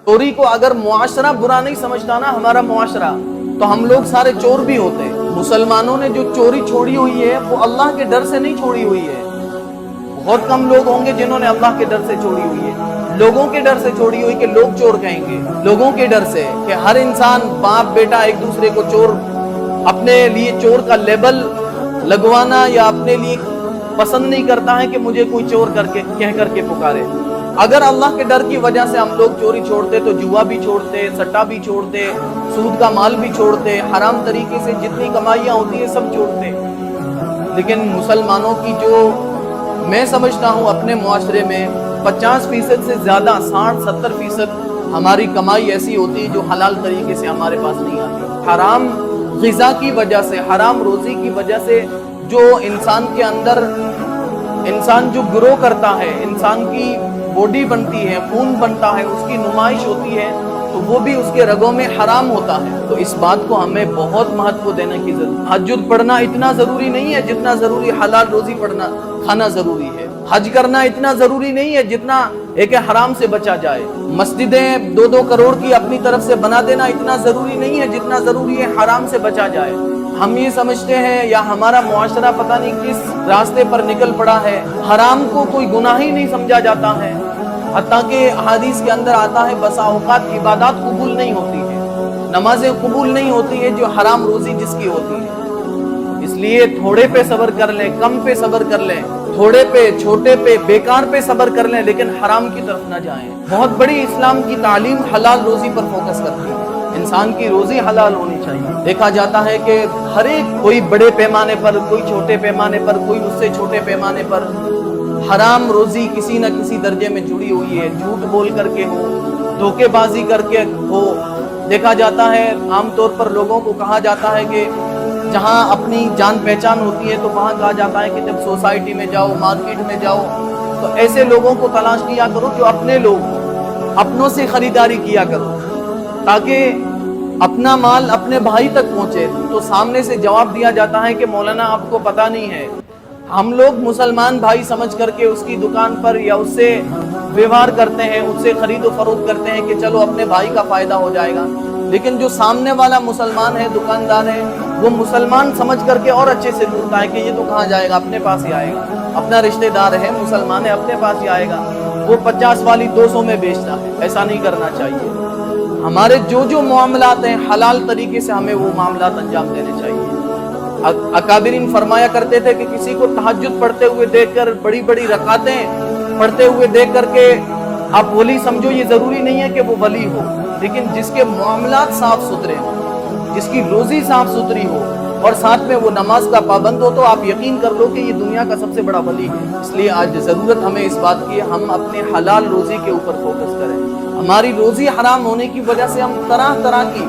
چوری کو اگر معاشرہ برا نہیں سمجھتا نا، ہمارا معاشرہ، تو ہم لوگ سارے چور بھی ہوتے۔ مسلمانوں نے جو چوری چھوڑی ہوئی ہے وہ اللہ کے ڈر سے نہیں چھوڑی ہوئی ہے۔ بہت کم لوگ ہوں گے جنہوں نے اللہ کے ڈر سے چھوڑی ہوئی ہے، لوگوں کے ڈر سے چھوڑی ہوئی کہ لوگ چور کہیں گے، لوگوں کے ڈر سے کہ ہر انسان باپ بیٹا ایک دوسرے کو چور، اپنے لیے چور کا لیبل لگوانا یا اپنے لیے پسند نہیں کرتا ہے کہ مجھے کوئی چور کہہ کر کے پکارے۔ اگر اللہ کے ڈر کی وجہ سے ہم لوگ چوری چھوڑتے تو جوا بھی چھوڑتے، سٹا بھی چھوڑتے، سود کا مال بھی چھوڑتے، حرام طریقے سے جتنی کمائیاں ہوتی ہیں سب چھوڑتے۔ لیکن مسلمانوں کی جو میں سمجھتا ہوں اپنے معاشرے میں 50% سے زیادہ، 60-70% ہماری کمائی ایسی ہوتی ہے جو حلال طریقے سے ہمارے پاس نہیں آتی۔ حرام غذا کی وجہ سے، حرام روزی کی وجہ سے جو انسان کے اندر، انسان جو گرو کرتا ہے، انسان کی باڈی بنتی ہے، خون بنتا ہے، اس کی نمائش ہوتی ہے، تو وہ بھی اس کے رگوں میں حرام ہوتا ہے۔ تو اس بات کو ہمیں بہت مہتو دینے کی ضرورت ہے۔ تہجد پڑھنا اتنا ضروری نہیں ہے جتنا ضروری حلال روزی کھانا ضروری ہے۔ حج کرنا اتنا ضروری نہیں ہے جتنا ایک حرام سے بچا جائے۔ مسجدیں 2-2 کروڑ کی اپنی طرف سے بنا دینا اتنا ضروری نہیں ہے جتنا ضروری ہے حرام سے بچا جائے۔ ہم یہ سمجھتے ہیں یا ہمارا معاشرہ پتہ نہیں کس راستے پر نکل پڑا ہے، حرام کو کوئی گناہ ہی نہیں سمجھا جاتا ہے، حتیٰ کہ حدیث کے اندر آتا ہے بسا اوقات عبادات قبول نہیں ہوتی ہے، نمازیں قبول نہیں ہوتی ہے جو حرام روزی جس کی ہوتی ہے۔ اس لیے تھوڑے پہ صبر کر لیں، کم پہ صبر کر لیں، تھوڑے پہ، چھوٹے پہ، بیکار پہ صبر کر لیں، لیکن حرام کی طرف نہ جائیں۔ بہت بڑی اسلام کی تعلیم حلال روزی پر فوکس کرتی ہے۔ انسان کی روزی حلال ہونی چاہیے۔ دیکھا جاتا ہے کہ ہر ایک، کوئی بڑے پیمانے پر، کوئی چھوٹے پیمانے پر، کوئی اس سے چھوٹے پیمانے پر حرام روزی کسی نہ کسی درجے میں جڑی ہوئی ہے۔ جھوٹ بول کر کے ہو، دھوکے بازی کر کے ہو۔ دیکھا جاتا ہے عام طور پر لوگوں کو کہا جاتا ہے کہ جہاں اپنی جان پہچان ہوتی ہے تو وہاں کہا جاتا ہے کہ جب سوسائٹی میں جاؤ، مارکیٹ میں جاؤ، تو ایسے لوگوں کو تلاش کیا کرو جو اپنے لوگ ہوں، اپنوں سے خریداری کیا کرو تاکہ اپنا مال اپنے بھائی تک پہنچے۔ تو سامنے سے جواب دیا جاتا ہے کہ مولانا آپ کو پتہ نہیں ہے، ہم لوگ مسلمان بھائی سمجھ کر کے اس کی دکان پر یا اس سے ویوہار کرتے ہیں، اس سے خرید و فروخت کرتے ہیں کہ چلو اپنے بھائی کا فائدہ ہو جائے گا۔ لیکن جو سامنے والا مسلمان ہے، دکاندار ہے، وہ مسلمان سمجھ کر کے اور اچھے سے ڈھونڈتا ہے کہ یہ تو کہاں جائے گا، اپنے پاس ہی آئے گا، اپنا رشتہ دار ہے، مسلمان ہے، اپنے پاس ہی آئے گا۔ وہ 50 والی 200 میں بیچتا ہے۔ ایسا نہیں کرنا چاہیے۔ ہمارے جو معاملات ہیں حلال طریقے سے ہمیں وہ معاملات انجام دینے چاہیے۔ اکابرین فرمایا کرتے تھے کہ کسی کو تہجد پڑھتے ہوئے دیکھ کر، بڑی بڑی رکعتیں پڑھتے ہوئے دیکھ کر کے آپ ولی سمجھو، یہ ضروری نہیں ہے کہ وہ ولی ہو، لیکن جس کے معاملات صاف ستھرے ہوں، جس کی روزی صاف ستھری ہو اور ساتھ میں وہ نماز کا پابند ہو، تو آپ یقین کر لو کہ یہ دنیا کا سب سے بڑا ولی ہے۔ اس لیے آج ضرورت ہمیں اس بات کی، ہم اپنے حلال روزی کے اوپر فوکس کریں۔ ہماری روزی حرام ہونے کی وجہ سے ہم طرح طرح کی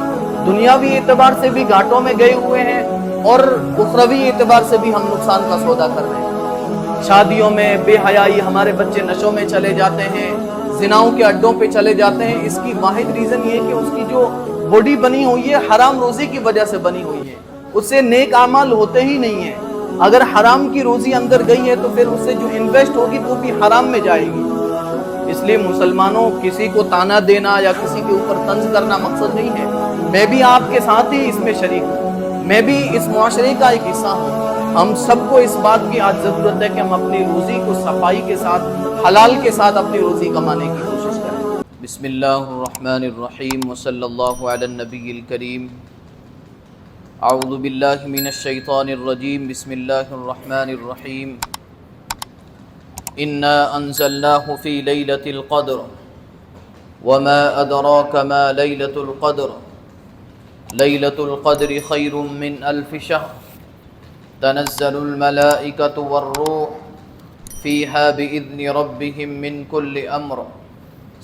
دنیاوی اعتبار سے بھی گھاٹوں میں گئے ہوئے ہیں اور اخروی اعتبار سے بھی ہم نقصان کا سودا کر رہے ہیں۔ شادیوں میں بے حیائی، ہمارے بچے نشوں میں چلے جاتے ہیں، زناؤں کے اڈوں پہ چلے جاتے ہیں۔ اس کی واحد ریزن یہ ہے کہ اس کی جو باڈی بنی ہوئی ہے حرام روزی کی وجہ سے بنی ہوئی ہے، اس سے نیک اعمال ہوتے ہی نہیں ہیں۔ اگر حرام کی روزی اندر گئی ہے تو پھر اس سے جو انویسٹ ہوگی وہ بھی حرام میں جائے گی۔ اس لیے مسلمانوں، کسی کو تانا دینا یا کسی کے اوپر طنز کرنا مقصد نہیں ہے۔ میں بھی آپ کے ساتھ ہی اس میں شریک ہوں، میں بھی اس معاشرے کا ایک حصہ ہوں۔ ہم سب کو اس بات کی آج ضرورت ہے کہ ہم اپنی روزی کو صفائی کے ساتھ، حلال کے ساتھ اپنی روزی کمانے کی کوشش کریں۔ بسم اللہ الرحمن الرحیم، وصلی اللہ علی النبی الکریم۔ اعوذ باللہ من الشیطان الرجیم، بسم اللہ الرحمن الرحیم۔ انا انزلناہ فی لیلۃ القدر وما ادراک ما لیلۃ القدر لیلۃ القدر خیر من الف شہر تنزل الملائکۃ والروح فیہا بإذن ربہم من کل امر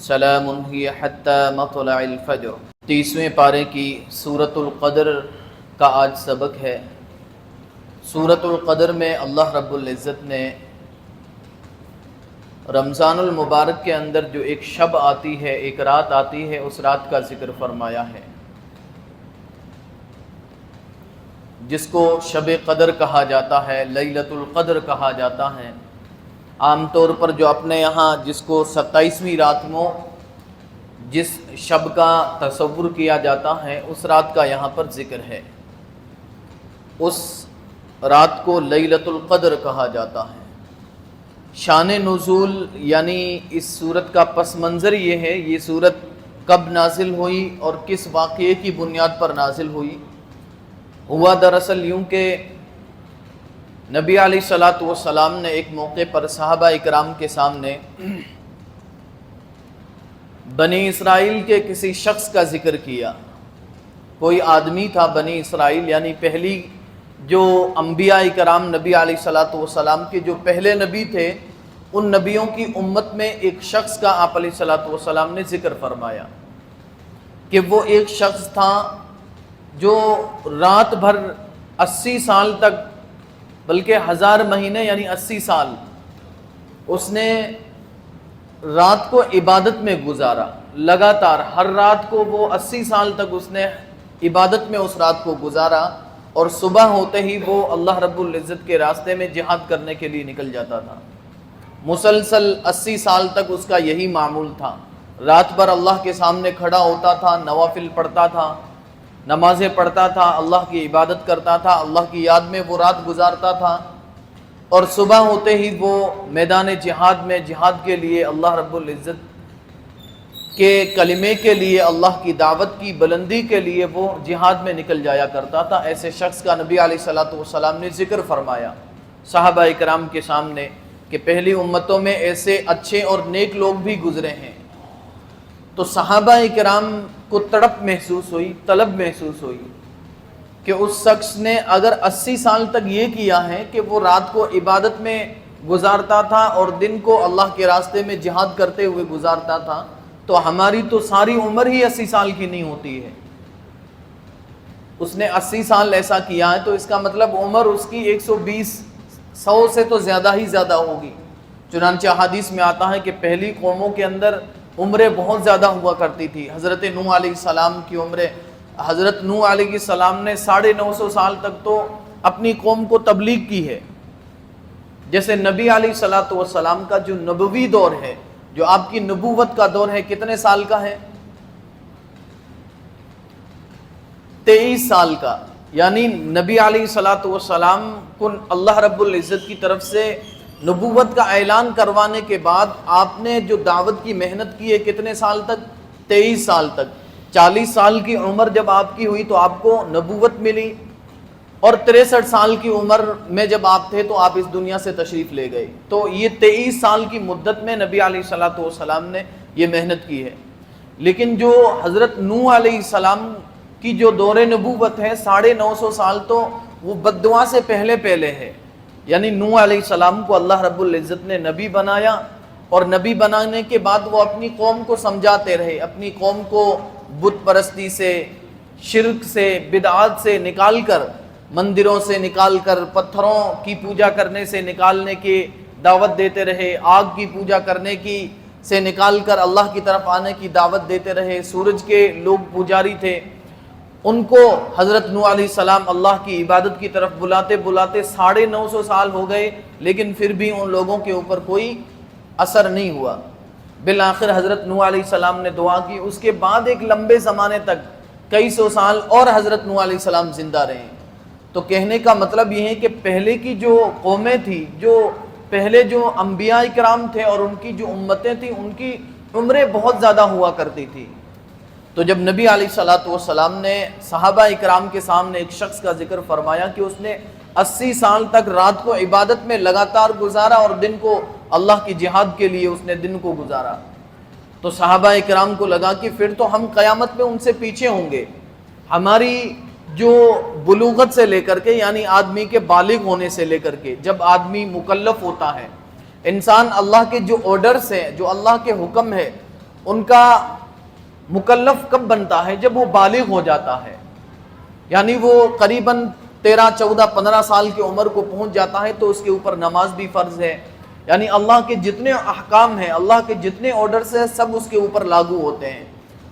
سلام ہی حتی مطلع الفجر۔ 30ویں پارے کی سورۃ القدر کا آج سبق ہے۔ سورۃ القدر میں اللہ رب العزت نے رمضان المبارک کے اندر جو ایک شب آتی ہے، ایک رات آتی ہے، اس رات کا ذکر فرمایا ہے، جس کو شب قدر کہا جاتا ہے، لیلۃ القدر کہا جاتا ہے۔ عام طور پر جو اپنے یہاں جس کو 27ویں رات جس شب کا تصور کیا جاتا ہے اس رات کا یہاں پر ذکر ہے۔ اس رات کو لیلۃ القدر کہا جاتا ہے۔ شان نزول یعنی اس صورت کا پس منظر یہ ہے، یہ صورت کب نازل ہوئی اور کس واقعے کی بنیاد پر نازل ہوئی۔ ہوا دراصل یوں کہ نبی علیہ الصلوۃ والسلام نے ایک موقع پر صحابہ اکرام کے سامنے بنی اسرائیل کے کسی شخص کا ذکر کیا۔ کوئی آدمی تھا بنی اسرائیل، یعنی پہلی جو انبیاء کرام نبی علیہ الصلوۃ والسلام کے جو پہلے نبی تھے، ان نبیوں کی امت میں ایک شخص کا آپ علیہ الصلوۃ والسلام نے ذکر فرمایا کہ وہ ایک شخص تھا جو رات بھر 80 سال تک، بلکہ 1000 مہینے یعنی 80 سال اس نے رات کو عبادت میں گزارا۔ لگاتار ہر رات کو وہ 80 سال تک اس نے عبادت میں اس رات کو گزارا، اور صبح ہوتے ہی وہ اللہ رب العزت کے راستے میں جہاد کرنے کے لیے نکل جاتا تھا۔ مسلسل 80 سال تک اس کا یہی معمول تھا۔ رات بھر اللہ کے سامنے کھڑا ہوتا تھا، نوافل پڑھتا تھا، نمازیں پڑھتا تھا، اللہ کی عبادت کرتا تھا، اللہ کی یاد میں وہ رات گزارتا تھا، اور صبح ہوتے ہی وہ میدان جہاد میں جہاد کے لیے اللہ رب العزت کے کلمے کے لیے، اللہ کی دعوت کی بلندی کے لیے وہ جہاد میں نکل جایا کرتا تھا۔ ایسے شخص کا نبی علیہ الصلوۃ والسلام نے ذکر فرمایا صحابہ اکرام کے سامنے کہ پہلی امتوں میں ایسے اچھے اور نیک لوگ بھی گزرے ہیں۔ تو صحابہ اکرام کو تڑپ محسوس ہوئی، طلب محسوس ہوئی کہ اس شخص نے اگر 80 سال تک یہ کیا ہے کہ وہ رات کو عبادت میں گزارتا تھا اور دن کو اللہ کے راستے میں جہاد کرتے ہوئے گزارتا تھا، تو ہماری تو ساری عمر ہی 80 سال کی نہیں ہوتی ہے۔ اس نے 80 سال ایسا کیا ہے تو اس کا مطلب عمر اس کی 120 100 سے تو زیادہ ہی زیادہ ہوگی۔ چنانچہ حدیث میں آتا ہے کہ پہلی قوموں کے اندر عمریں بہت زیادہ ہوا کرتی تھی۔ حضرت نوح علیہ السلام کی عمریں، حضرت نوح علیہ السلام نے 950 سال تک تو اپنی قوم کو تبلیغ کی ہے۔ جیسے نبی علیہ الصلوۃ والسلام کا جو نبوی دور ہے، جو آپ کی نبوت کا دور ہے، کتنے سال کا ہے؟ 23 سال کا۔ یعنی نبی علیہ الصلوۃ والسلام کو اللہ رب العزت کی طرف سے نبوت کا اعلان کروانے کے بعد آپ نے جو دعوت کی محنت کی ہے کتنے سال تک؟ 23 سال تک۔ 40 سال کی عمر جب آپ کی ہوئی تو آپ کو نبوت ملی، اور 63 سال کی عمر میں جب آپ تھے تو آپ اس دنیا سے تشریف لے گئے۔ تو یہ 23 سال کی مدت میں نبی علیہ الصلوۃ والسلام نے یہ محنت کی ہے۔ لیکن جو حضرت نوح علیہ السلام کی جو دور نبوت ہے 950 سال تو وہ بددعا سے پہلے ہے۔ یعنی نوح علیہ السلام کو اللہ رب العزت نے نبی بنایا، اور نبی بنانے کے بعد وہ اپنی قوم کو سمجھاتے رہے، اپنی قوم کو بت پرستی سے، شرک سے، بدعات سے نکال کر، مندروں سے نکال کر، پتھروں کی پوجا کرنے سے نکالنے کی دعوت دیتے رہے، آگ کی پوجا کرنے کی سے نکال کر اللہ کی طرف آنے کی دعوت دیتے رہے۔ سورج کے لوگ پجاری تھے، ان کو حضرت نوح علیہ السلام اللہ کی عبادت کی طرف بلاتے 950 سال ہو گئے، لیکن پھر بھی ان لوگوں کے اوپر کوئی اثر نہیں ہوا۔ بالآخر حضرت نوح علیہ السلام نے دعا کی، اس کے بعد ایک لمبے زمانے تک کئی سو سال اور حضرت نوح علیہ السلام زندہ رہے۔ تو کہنے کا مطلب یہ ہے کہ پہلے کی جو قومیں تھیں، جو پہلے جو انبیاء اکرام تھے اور ان کی جو امتیں تھیں، ان کی عمریں بہت زیادہ ہوا کرتی تھی۔ تو جب نبی علیہ الصلوۃ والسلام نے صحابہ اکرام کے سامنے ایک شخص کا ذکر فرمایا کہ اس نے 80 سال تک رات کو عبادت میں لگاتار گزارا اور دن کو اللہ کی جہاد کے لیے اس نے دن کو گزارا، تو صحابہ اکرام کو لگا کہ پھر تو ہم قیامت میں ان سے پیچھے ہوں گے۔ ہماری جو بلوغت سے لے کر کے، یعنی آدمی کے بالغ ہونے سے لے کر کے، جب آدمی مکلف ہوتا ہے، انسان اللہ کے جو آرڈرز ہیں، جو اللہ کے حکم ہے، ان کا مکلف کب بنتا ہے؟ جب وہ بالغ ہو جاتا ہے، یعنی وہ قریباً 13 14 15 سال کی عمر کو پہنچ جاتا ہے تو اس کے اوپر نماز بھی فرض ہے، یعنی اللہ کے جتنے احکام ہیں، اللہ کے جتنے آرڈرز ہیں، سب اس کے اوپر لاگو ہوتے ہیں۔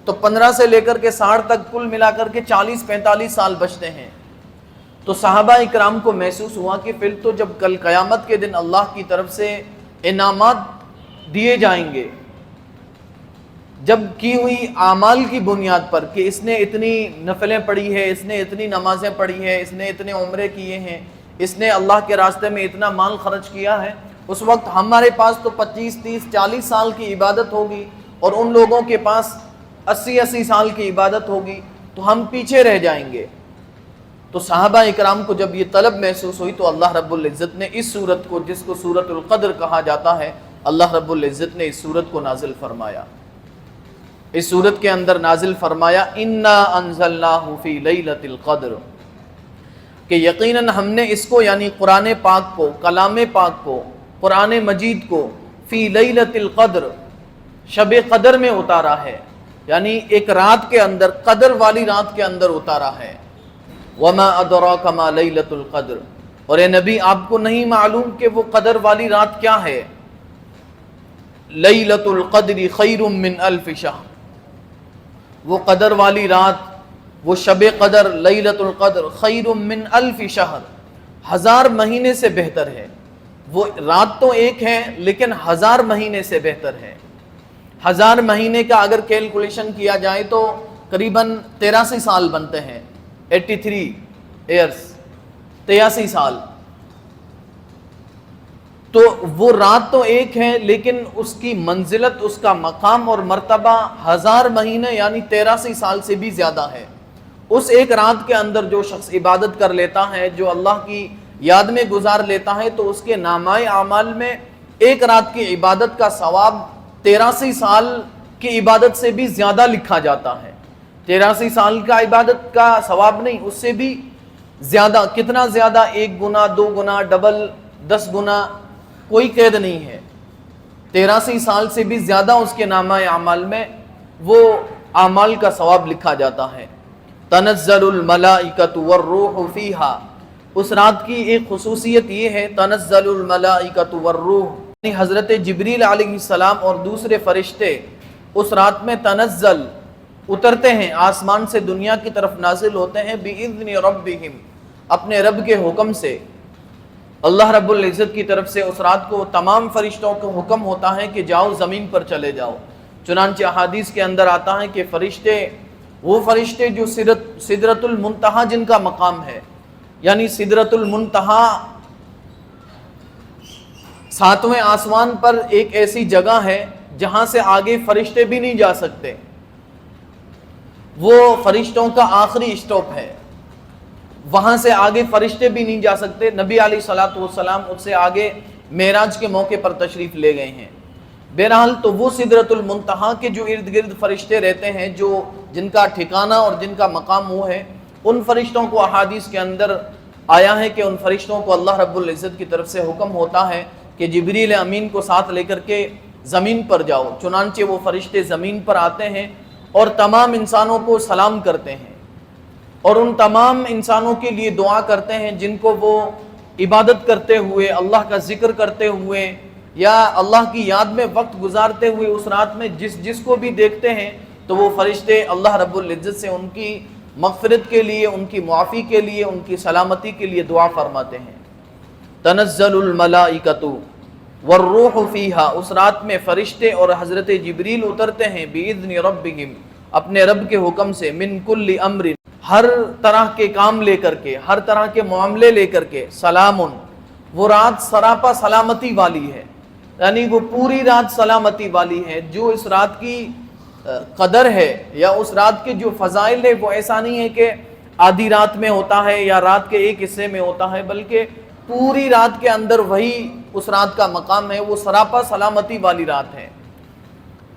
تو 15 سے لے کر کے 60 تک کل ملا کر کے 40 45 سال بچتے ہیں۔ تو صحابہ اکرام کو محسوس ہوا کہ پھر تو جب کل قیامت کے دن اللہ کی طرف سے انعامات دیے جائیں گے، جب کی ہوئی اعمال کی بنیاد پر کہ اس نے اتنی نفلیں پڑھی ہے، اس نے اتنی نمازیں پڑھی ہے، اس نے اتنے عمرے کیے ہیں، اس نے اللہ کے راستے میں اتنا مال خرچ کیا ہے، اس وقت ہمارے پاس تو 25 30 40 سال کی عبادت ہوگی اور ان لوگوں کے پاس 80 سال کی عبادت ہوگی، تو ہم پیچھے رہ جائیں گے۔ تو صحابہ اکرام کو جب یہ طلب محسوس ہوئی تو اللہ رب العزت نے اس سورت کو، جس کو سورۃ القدر کہا جاتا ہے، اللہ رب العزت نے اس سورت کو نازل فرمایا۔ اس سورت کے اندر نازل فرمایا انا انزلناہ فی لیلۃ القدر، کہ یقیناً ہم نے اس کو یعنی قرآن پاک کو، کلام پاک کو، قرآن مجید کو فی لیلۃ القدر، شب قدر میں اتارا ہے، یعنی ایک رات کے اندر، قدر والی رات کے اندر اتارا ہے۔ وما ادراک ما لیلۃ القدر، اور اے نبی آپ کو نہیں معلوم کہ وہ قدر والی رات کیا ہے؟ لیلۃ القدر خیر من الف شہر، وہ قدر والی رات، وہ شب قدر، لیلۃ القدر خیر من الف شہر، 1000 مہینے سے بہتر ہے۔ وہ رات تو ایک ہے لیکن 1000 مہینے سے بہتر ہے۔ 1000 مہینے کا اگر کیلکولیشن کیا جائے تو قریباً 83 سال بنتے ہیں، 83 ایئرس، 83 سال۔ تو وہ رات تو ایک ہے لیکن اس کی منزلت، اس کا مقام اور مرتبہ 1000 مہینے یعنی 83 سال سے بھی زیادہ ہے۔ اس ایک رات کے اندر جو شخص عبادت کر لیتا ہے، جو اللہ کی یاد میں گزار لیتا ہے، تو اس کے نامۂ اعمال میں ایک رات کی عبادت کا ثواب 83 سال کی عبادت سے بھی زیادہ لکھا جاتا ہے۔ 83 سال کا عبادت کا ثواب نہیں، اس سے بھی زیادہ۔ کتنا زیادہ؟ 1 گنا، 2 گنا، ڈبل، 10 گنا، کوئی قید نہیں ہے۔ 83 سال سے بھی زیادہ اس کے نامہ اعمال میں وہ اعمال کا ثواب لکھا جاتا ہے۔ تنزل الملائکۃ والروح فیہا، اس رات کی ایک خصوصیت یہ ہے، تنزل الملائکۃ والروح، یعنی حضرت جبریل علیہ السلام اور دوسرے فرشتے اس رات میں تنزل، اترتے ہیں، آسمان سے دنیا کی طرف نازل ہوتے ہیں، بِإِذْنِ رَبِّهِمْ، اپنے رب کے حکم سے۔ اللہ رب العزت کی طرف سے اس رات کو تمام فرشتوں کو حکم ہوتا ہے کہ جاؤ زمین پر چلے جاؤ۔ چنانچہ احادیث کے اندر آتا ہے کہ فرشتے، وہ فرشتے جو سدرۃ المنتہا جن کا مقام ہے، یعنی سدرۃ المنتہا 7ویں آسمان پر ایک ایسی جگہ ہے جہاں سے آگے فرشتے بھی نہیں جا سکتے، وہ فرشتوں کا آخری اسٹاپ ہے، وہاں سے آگے فرشتے بھی نہیں جا سکتے۔ نبی علیہ الصلوۃ والسلام اس سے آگے معراج کے موقع پر تشریف لے گئے ہیں۔ بہرحال تو وہ سدرۃ المنتہا کے جو ارد گرد فرشتے رہتے ہیں، جو جن کا ٹھکانہ اور جن کا مقام وہ ہے، ان فرشتوں کو احادیث کے اندر آیا ہے کہ ان فرشتوں کو اللہ رب العزت کی طرف سے حکم ہوتا ہے کہ جبریل امین کو ساتھ لے کر کے زمین پر جاؤ۔ چنانچہ وہ فرشتے زمین پر آتے ہیں اور تمام انسانوں کو سلام کرتے ہیں اور ان تمام انسانوں کے لیے دعا کرتے ہیں جن کو وہ عبادت کرتے ہوئے، اللہ کا ذکر کرتے ہوئے یا اللہ کی یاد میں وقت گزارتے ہوئے اس رات میں جس کو بھی دیکھتے ہیں، تو وہ فرشتے اللہ رب العزت سے ان کی مغفرت کے لیے، ان کی معافی کے لیے، ان کی سلامتی کے لیے دعا فرماتے ہیں۔ تنزل الملائکۃ والروح فیہا، اس رات میں فرشتے اور حضرت جبریل اترتے ہیں، بِإِذْنِ رَبِّهِمْ، اپنے رب کے حکم سے، من کل امر، ہر طرح کے کام لے کر کے، ہر طرح کے معاملے لے کر کے، سلام، وہ رات سراپا سلامتی والی ہے، یعنی وہ پوری رات سلامتی والی ہے۔ جو اس رات کی قدر ہے یا اس رات کے جو فضائل ہے، وہ ایسا نہیں ہے کہ آدھی رات میں ہوتا ہے یا رات کے ایک حصے میں ہوتا ہے، بلکہ پوری رات کے اندر وہی اس رات کا مقام ہے، وہ سراپا سلامتی والی رات ہے۔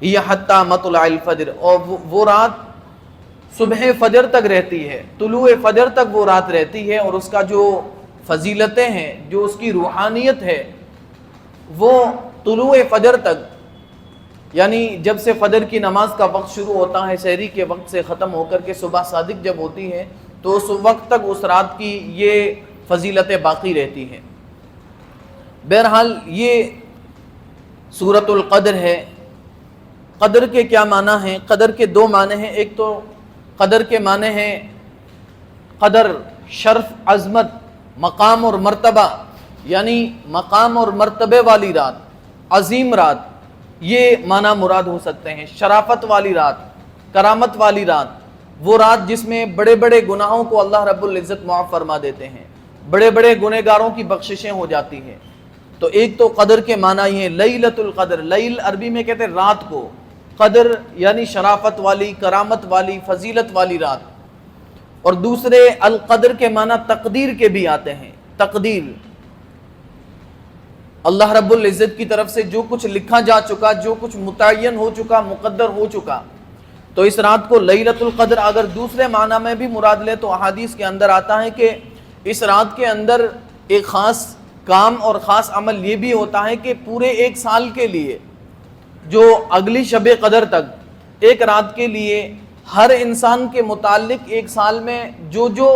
یہ حتی مطلع الفجر، اور وہ رات صبح فجر تک رہتی ہے، طلوع فجر تک وہ رات رہتی ہے، اور اس کا جو فضیلتیں ہیں، جو اس کی روحانیت ہے، وہ طلوع فجر تک، یعنی جب سے فجر کی نماز کا وقت شروع ہوتا ہے، سحری کے وقت سے ختم ہو کر کے صبح صادق جب ہوتی ہے، تو اس وقت تک اس رات کی یہ فضیلتیں باقی رہتی ہیں۔ بہرحال یہ سورۃ القدر ہے۔ قدر کے کیا معنی ہیں؟ قدر کے 2 معنی ہیں۔ ایک تو قدر کے معنی ہیں قدر، شرف، عظمت، مقام اور مرتبہ، یعنی مقام اور مرتبے والی رات، عظیم رات، یہ معنی مراد ہو سکتے ہیں۔ شرافت والی رات، کرامت والی رات، وہ رات جس میں بڑے بڑے گناہوں کو اللہ رب العزت معاف فرما دیتے ہیں، بڑے بڑے گنہگاروں کی بخششیں ہو جاتی ہیں۔ تو ایک تو قدر کے معنی یہ لیلۃ القدر، لیل عربی میں کہتے ہیں رات کو، قدر یعنی شرافت والی، کرامت والی، فضیلت والی رات۔ اور دوسرے القدر کے معنی تقدیر کے بھی آتے ہیں، تقدیر، اللہ رب العزت کی طرف سے جو کچھ لکھا جا چکا، جو کچھ متعین ہو چکا، مقدر ہو چکا۔ تو اس رات کو لیلۃ القدر اگر دوسرے معنی میں بھی مراد لے تو احادیث کے اندر آتا ہے کہ اس رات کے اندر ایک خاص کام اور خاص عمل یہ بھی ہوتا ہے کہ پورے ایک سال کے لیے، جو اگلی شب قدر تک ایک رات کے لیے ہر انسان کے متعلق ایک سال میں جو جو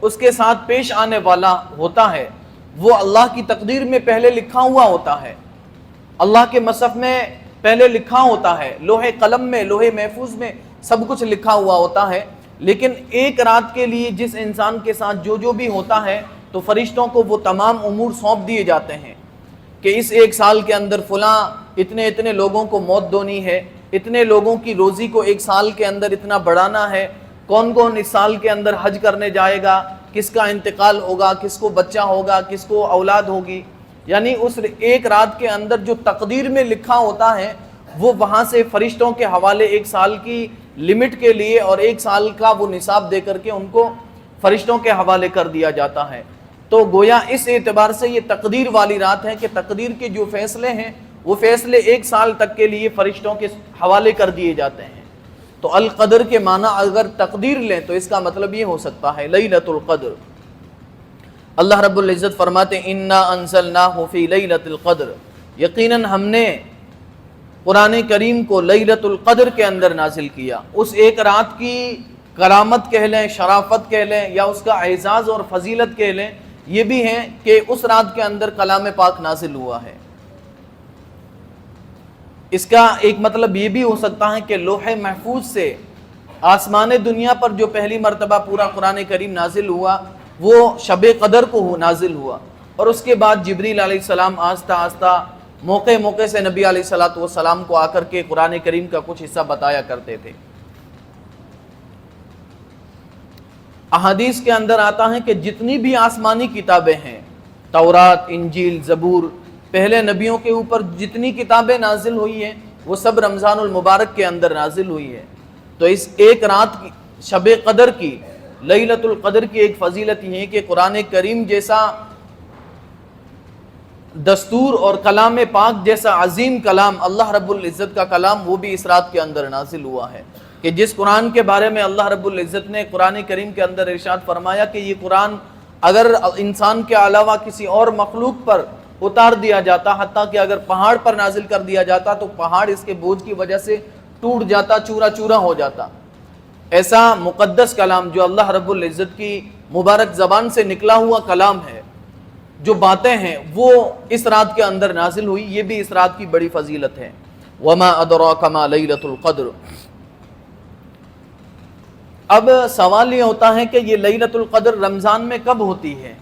اس کے ساتھ پیش آنے والا ہوتا ہے وہ اللہ کی تقدیر میں پہلے لکھا ہوا ہوتا ہے، اللہ کے مصحف میں پہلے لکھا ہوتا ہے، لوح قلم میں، لوح محفوظ میں سب کچھ لکھا ہوا ہوتا ہے۔ لیکن ایک رات کے لیے جس انسان کے ساتھ جو جو بھی ہوتا ہے تو فرشتوں کو وہ تمام امور سونپ دیے جاتے ہیں کہ اس ایک سال کے اندر فلاں اتنے اتنے لوگوں کو موت دونی ہے، اتنے لوگوں کی روزی کو ایک سال کے اندر اتنا بڑھانا ہے، کون کون اس سال کے اندر حج کرنے جائے گا، کس کا انتقال ہوگا، کس کو بچہ ہوگا، کس کو اولاد ہوگی۔ یعنی اس ایک رات کے اندر جو تقدیر میں لکھا ہوتا ہے وہ وہاں سے فرشتوں کے حوالے ایک سال کی لمٹ کے لیے اور ایک سال کا وہ نصاب دے کر کے ان کو فرشتوں کے حوالے کر دیا جاتا ہے۔ تو گویا اس اعتبار سے یہ تقدیر والی رات ہے کہ تقدیر کے جو فیصلے ہیں وہ فیصلے ایک سال تک کے لیے فرشتوں کے حوالے کر دیے جاتے ہیں۔ تو القدر کے معنی اگر تقدیر لیں تو اس کا مطلب یہ ہو سکتا ہے لیلۃ القدر۔ اللہ رب العزت فرماتے ہیں انا انزلناہ فی لیلۃ القدر، یقیناً ہم نے قرآن کریم کو لیلۃ القدر کے اندر نازل کیا۔ اس ایک رات کی کرامت کہہ لیں، شرافت کہہ لیں، یا اس کا اعزاز اور فضیلت کہہ لیں، یہ بھی ہے کہ اس رات کے اندر کلام پاک نازل ہوا ہے۔ اس کا ایک مطلب یہ بھی ہو سکتا ہے کہ لوح محفوظ سے آسمان دنیا پر جو پہلی مرتبہ پورا قرآن کریم نازل ہوا وہ شب قدر کو نازل ہوا، اور اس کے بعد جبریل علیہ السلام آہستہ آہستہ موقع موقع سے نبی علیہ السلام کو آ کر کے قرآن کریم کا کچھ حصہ بتایا کرتے تھے۔ احادیث کے اندر آتا ہے کہ جتنی بھی آسمانی کتابیں ہیں، تورات، انجیل، زبور، پہلے نبیوں کے اوپر جتنی کتابیں نازل ہوئی ہیں وہ سب رمضان المبارک کے اندر نازل ہوئی ہے۔ تو اس ایک رات کی شب قدر کی، لیلۃ القدر کی ایک فضیلت یہ ہے کہ قرآن کریم جیسا دستور اور کلام پاک جیسا عظیم کلام، اللہ رب العزت کا کلام، وہ بھی اس رات کے اندر نازل ہوا ہے۔ کہ جس قرآن کے بارے میں اللہ رب العزت نے قرآن کریم کے اندر ارشاد فرمایا کہ یہ قرآن اگر انسان کے علاوہ کسی اور مخلوق پر اتار دیا جاتا، حتیٰ کہ اگر پہاڑ پر نازل کر دیا جاتا تو پہاڑ اس کے بوجھ کی وجہ سے ٹوٹ جاتا، چورا چورا ہو جاتا۔ ایسا مقدس کلام جو اللہ رب العزت کی مبارک زبان سے نکلا ہوا کلام ہے، جو باتیں ہیں وہ اس رات کے اندر نازل ہوئی، یہ بھی اس رات کی بڑی فضیلت ہے۔ وما ادراک ما لیلۃ القدر۔ اب سوال یہ ہوتا ہے کہ یہ لیلۃ القدر رمضان میں کب ہوتی ہے؟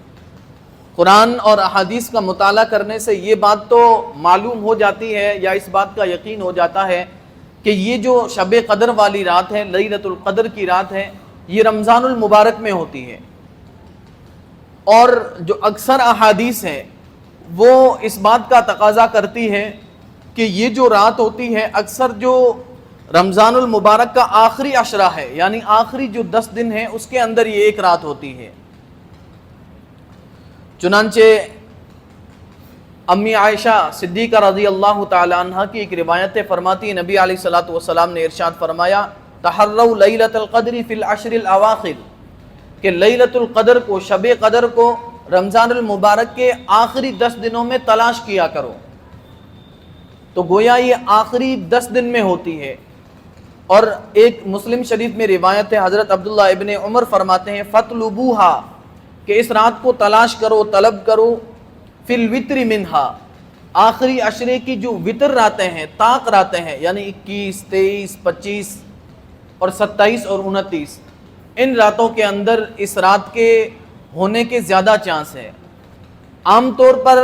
قرآن اور احادیث کا مطالعہ کرنے سے یہ بات تو معلوم ہو جاتی ہے یا اس بات کا یقین ہو جاتا ہے کہ یہ جو شب قدر والی رات ہے، لیلۃ القدر کی رات ہے، یہ رمضان المبارک میں ہوتی ہے۔ اور جو اکثر احادیث ہیں وہ اس بات کا تقاضا کرتی ہے کہ یہ جو رات ہوتی ہے اکثر جو رمضان المبارک کا آخری عشرہ ہے، یعنی آخری جو 10 دن ہیں اس کے اندر یہ ایک رات ہوتی ہے۔ چنانچہ امی عائشہ صدیقہ رضی اللہ تعالی عنہ کی ایک روایت فرماتی ہے، نبی علیہ الصلوۃ نے ارشاد فرمایا تحروا لیلۃ القدر فی العشر الاواخر، کہ لیلۃ القدر کو، شب قدر کو رمضان المبارک کے آخری 10 دنوں میں تلاش کیا کرو۔ تو گویا یہ آخری 10 دن میں ہوتی ہے۔ اور ایک مسلم شریف میں روایت ہے، حضرت عبداللہ ابن عمر فرماتے ہیں فَطْلُبُوهَا، کہ اس رات کو تلاش کرو، طلب کرو، فی الوتر منہا، آخری عشرے کی جو وتر راتیں ہیں، طاق راتیں ہیں، یعنی 21، 23، 25 اور 27 اور 29، ان راتوں کے اندر اس رات کے ہونے کے زیادہ چانس ہے۔ عام طور پر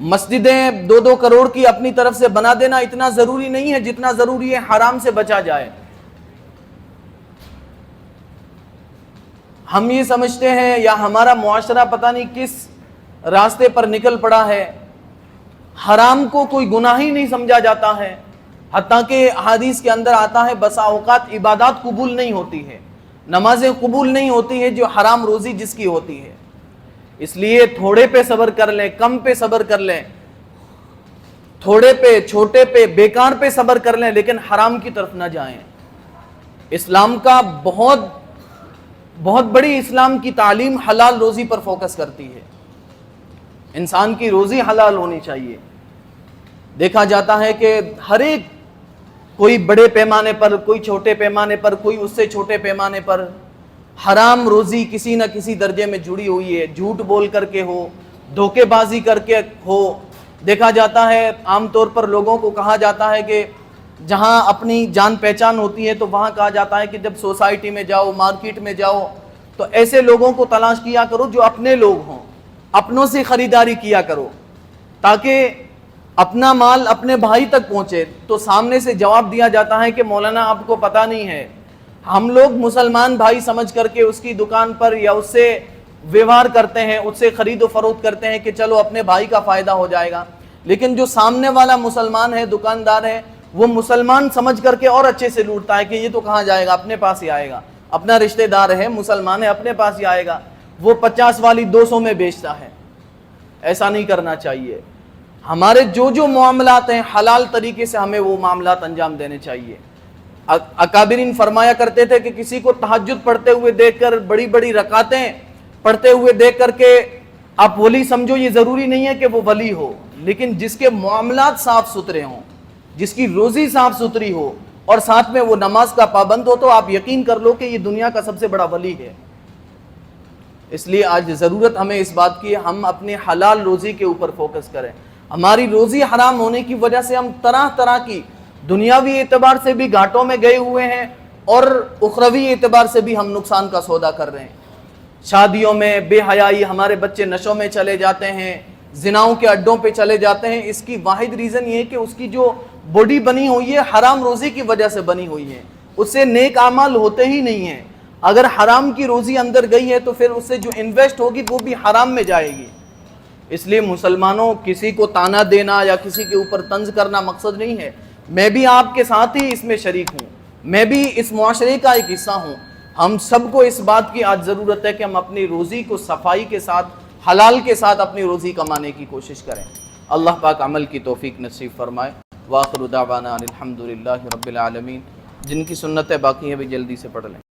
مسجدیں 2-2 کروڑ کی اپنی طرف سے بنا دینا اتنا ضروری نہیں ہے جتنا ضروری ہے حرام سے بچا جائے. ہم یہ سمجھتے ہیں یا ہمارا معاشرہ پتہ نہیں کس راستے پر نکل پڑا ہے, حرام کو کوئی گناہ ہی نہیں سمجھا جاتا ہے, حتیٰ کہ حدیث کے اندر آتا ہے بسا اوقات عبادات قبول نہیں ہوتی ہے, نمازیں قبول نہیں ہوتی ہے جو حرام روزی جس کی ہوتی ہے. اس لیے تھوڑے پہ صبر کر لیں, کم پہ صبر کر لیں, تھوڑے پہ, چھوٹے پہ, بیکار پہ صبر کر لیں, لیکن حرام کی طرف نہ جائیں. اسلام کا بہت بڑی اسلام کی تعلیم حلال روزی پر فوکس کرتی ہے. انسان کی روزی حلال ہونی چاہیے. دیکھا جاتا ہے کہ ہر ایک, کوئی بڑے پیمانے پر, کوئی چھوٹے پیمانے پر, کوئی اس سے چھوٹے پیمانے پر حرام روزی کسی نہ کسی درجے میں جڑی ہوئی ہے. جھوٹ بول کر کے ہو, دھوکے بازی کر کے ہو. دیکھا جاتا ہے عام طور پر لوگوں کو کہا جاتا ہے کہ جہاں اپنی جان پہچان ہوتی ہے تو وہاں کہا جاتا ہے کہ جب سوسائٹی میں جاؤ, مارکیٹ میں جاؤ, تو ایسے لوگوں کو تلاش کیا کرو جو اپنے لوگ ہوں, اپنوں سے خریداری کیا کرو تاکہ اپنا مال اپنے بھائی تک پہنچے. تو سامنے سے جواب دیا جاتا ہے کہ مولانا آپ کو پتہ نہیں ہے, ہم لوگ مسلمان بھائی سمجھ کر کے اس کی دکان پر یا اس سے ویوہار کرتے ہیں, اس سے خرید و فروخت کرتے ہیں کہ چلو اپنے بھائی کا فائدہ ہو جائے گا. لیکن جو سامنے والا مسلمان ہے, دکاندار ہے, وہ مسلمان سمجھ کر کے اور اچھے سے لوٹتا ہے کہ یہ تو کہاں جائے گا, اپنے پاس ہی آئے گا, اپنا رشتہ دار ہے, مسلمان ہے, اپنے پاس ہی آئے گا. وہ 50 والی 200 میں بیچتا ہے. ایسا نہیں کرنا چاہیے. ہمارے جو معاملات ہیں حلال طریقے سے ہمیں وہ معاملات انجام دینے چاہیے. اکابرین فرمایا کرتے تھے کہ کسی کو تہجد پڑھتے ہوئے دیکھ کر, بڑی بڑی رکعتیں پڑھتے ہوئے دیکھ کر کے آپ ولی سمجھو, یہ ضروری نہیں ہے کہ وہ ولی ہو, لیکن جس کے معاملات صاف ستھرے ہوں, جس کی روزی صاف ستھری ہو اور ساتھ میں وہ نماز کا پابند ہو, تو آپ یقین کر لو کہ یہ دنیا کا سب سے بڑا ولی ہے. اس لیے آج ضرورت ہمیں اس بات کی, ہم اپنے حلال روزی کے اوپر فوکس کریں. ہماری روزی حرام ہونے کی وجہ سے ہم طرح طرح کی دنیاوی اعتبار سے بھی گھاٹوں میں گئے ہوئے ہیں اور اخروی اعتبار سے بھی ہم نقصان کا سودا کر رہے ہیں. شادیوں میں بے حیائی, ہمارے بچے نشوں میں چلے جاتے ہیں, زناؤں کے اڈوں پہ چلے جاتے ہیں. اس کی واحد ریزن یہ ہے کہ اس کی جو باڈی بنی ہوئی ہے حرام روزی کی وجہ سے بنی ہوئی ہے, اس سے نیک اعمال ہوتے ہی نہیں ہیں. اگر حرام کی روزی اندر گئی ہے تو پھر اس سے جو انویسٹ ہوگی وہ بھی حرام میں جائے گی. اس لیے مسلمانوں, کسی کو تانا دینا یا کسی کے اوپر طنز کرنا مقصد نہیں ہے. میں بھی آپ کے ساتھ ہی اس میں شریک ہوں, میں بھی اس معاشرے کا ایک حصہ ہوں. ہم سب کو اس بات کی آج ضرورت ہے کہ ہم اپنی روزی کو صفائی کے ساتھ, حلال کے ساتھ اپنی روزی کمانے کی کوشش کریں. اللہ پاک عمل کی توفیق نصیب فرمائے. وآخر دعوانا الحمدللہ رب العالمین. جن کی سنتیں باقی ہیں بھی جلدی سے پڑھ لیں.